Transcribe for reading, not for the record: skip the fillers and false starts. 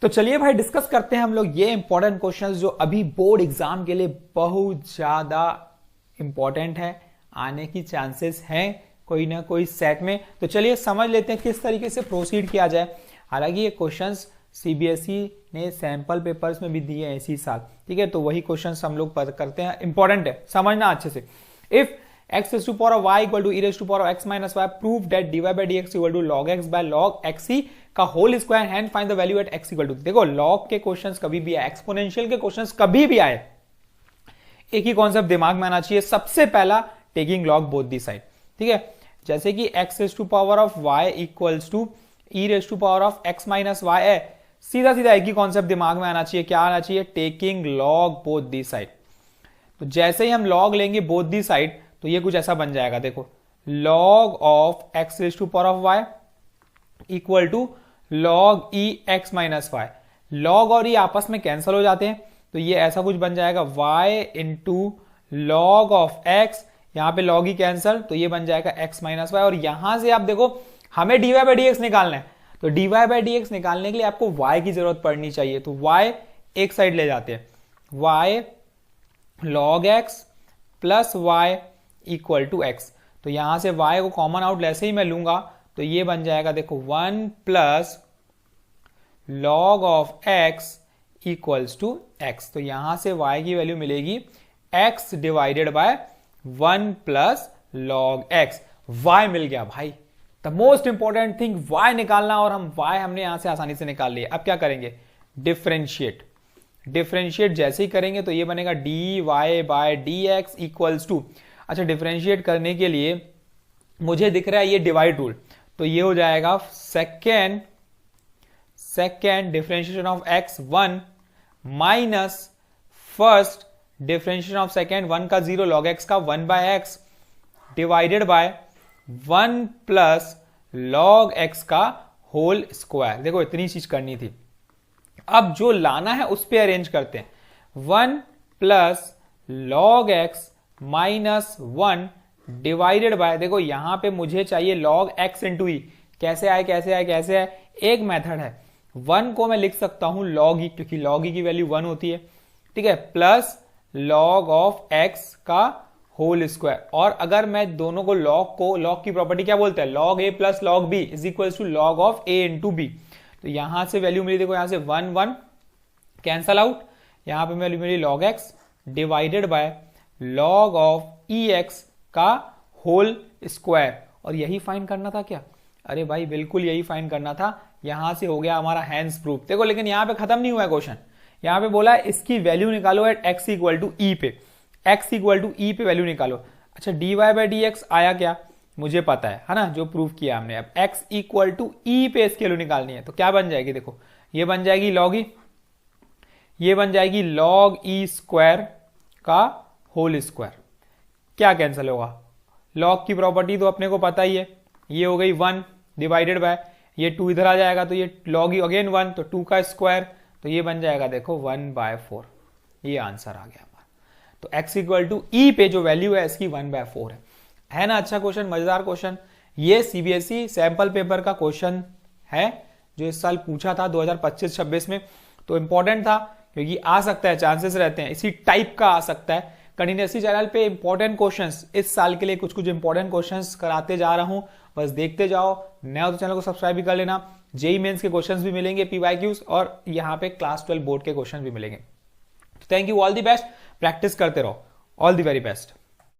तो चलिए भाई डिस्कस करते हैं हम लोग ये इंपॉर्टेंट क्वेश्चंस जो अभी बोर्ड एग्जाम के लिए बहुत ज्यादा इंपॉर्टेंट है, आने की चांसेस हैं कोई ना कोई सेट में। तो चलिए समझ लेते हैं किस तरीके से प्रोसीड किया जाए। हालांकि ये क्वेश्चंस सीबीएसई ने सैंपल पेपर्स में भी दिए हैं इसी साल, ठीक है, तो वही क्वेश्चंस हम लोग करते हैं, इंपॉर्टेंट है, समझना अच्छे से। If x raised to power of y equal to e raised to power of x minus y, prove that dy by dx equal to log x by log xc का whole square and find the value at x equal to। देखो log के questions कभी भी आए, exponential के questions कभी भी आए, एक ही कॉन्सेप्ट दिमाग में आना चाहिए। सबसे पहला taking log both the side, ठीक है। जैसे कि x raised to power of y equals to e raised to power of x minus y है, सीधा सीधा एक ही कॉन्सेप्ट दिमाग में आना चाहिए, क्या आना चाहिए, taking log both the side. तो जैसे ही हम लॉग लेंगे बोथ दी साइड तो ये कुछ ऐसा बन जाएगा, देखो log of x raised to power of y equal to log e x minus y। log और e आपस में कैंसिल हो जाते हैं तो ये ऐसा कुछ बन जाएगा y into log of x, यहां पे log e कैंसिल तो ये बन जाएगा x minus y। और यहां से आप देखो हमें dy by dx निकालना है, तो dy by dx निकालने के लिए आपको y की जरूरत पड़नी चाहिए, तो y एक साइड ले जाते हैं, y log x plus y equal to x. तो यहां से y को कॉमन आउट जैसे ही मैं लूंगा तो ये बन जाएगा, देखो 1 plus log of x equals to x। तो यहां से y की वैल्यू मिलेगी x divided by 1 plus log x। y मिल गया भाई, the most important thing y निकालना, और हम y हमने यहां से आसानी से निकाल लिया। अब क्या करेंगे, डिफरेंशिएट। डिफरेंशिएट जैसे ही करेंगे तो ये बनेगा dy by dx equals to, अच्छा डिफरेंशिएट करने के लिए मुझे दिख रहा है ये डिवाइड रूल, तो ये हो जाएगा second differentiation of x 1 minus first differentiation of second 1 का 0 log x का 1 by x divided by 1 plus log x का होल स्क्वायर। देखो इतनी चीज करनी थी, अब जो लाना है उस पे अरेंज करते हैं। 1 plus log x minus 1 divided by, देखो यहां पे मुझे चाहिए log x इंटू ई, कैसे आए कैसे आए कैसे आए, एक मेथड है, 1 को मैं लिख सकता हूं log e, क्योंकि log e की वैल्यू 1 होती है, ठीक है, प्लस log ऑफ x का होल स्क्वायर। और अगर मैं दोनों को log की प्रॉपर्टी क्या बोलते हैं, log a plus log b is equal to log of a into b। तो यहां से वैल्यू मिली, देखो यहां से 1 1 कैंसल आउट, यहां पे वैल्यू मिली log x divided by log of ex का होल स्क्वायर। और यही फाइंड करना था क्या, अरे भाई बिल्कुल यही फाइंड करना था। यहां से हो गया हमारा हैंस प्रूफ। देखो लेकिन यहां पे खत्म नहीं हुआ है क्वेश्चन, यहां पे बोला है इसकी वैल्यू निकालो एट x इक्वल टू ई पे, x इक्वल टू ई पे वैल्यू निकालो। अच्छा dy बाई डी एक्स आया क्या, मुझे पता है ना, जो प्रूफ किया हमने। अब x इक्वल टू ई पे इसकी वैल्यू निकालनी है, तो क्या बन जाएगी, देखो ये बन जाएगी log e, ये बन जाएगी log e स्क्वायर का होल स्क्वायर। क्या कैंसिल होगा, log की प्रॉपर्टी तो अपने को पता ही है, ये हो गई 1 डिवाइडेड बाय, ये 2 इधर आ जाएगा तो ये log e अगेन 1, तो 2 का स्क्वायर, तो ये बन जाएगा देखो 1/4। ये आंसर आ गया हमारा। तो x इक्वल टू ई पे जो वैल्यू है इसकी 1/4 है ना। अच्छा क्वेश्चन, मजेदार क्वेश्चन। ये सीबीएसई सैंपल पेपर का क्वेश्चन है जो इस साल पूछा था 2025-26 में, तो इंपॉर्टेंट था क्योंकि आ सकता है, चांसेस रहते हैं इसी टाइप का आ सकता है। कंटिन्यूअसली चैनल पे इंपॉर्टेंट क्वेश्चंस इस साल के लिए कुछ इंपॉर्टेंट क्वेश्चंस कराते जा रहा हूं, बस देखते जाओ। नया हो तो चैनल को सब्सक्राइब भी कर लेना। जेई मेंस के क्वेश्चंस भी मिलेंगे, पीवाईक्यूज, और यहाँ पे क्लास 12 बोर्ड के क्वेश्चन भी मिलेंगे। Thank you, all the best, practice करते रहो, ऑल द वेरी बेस्ट।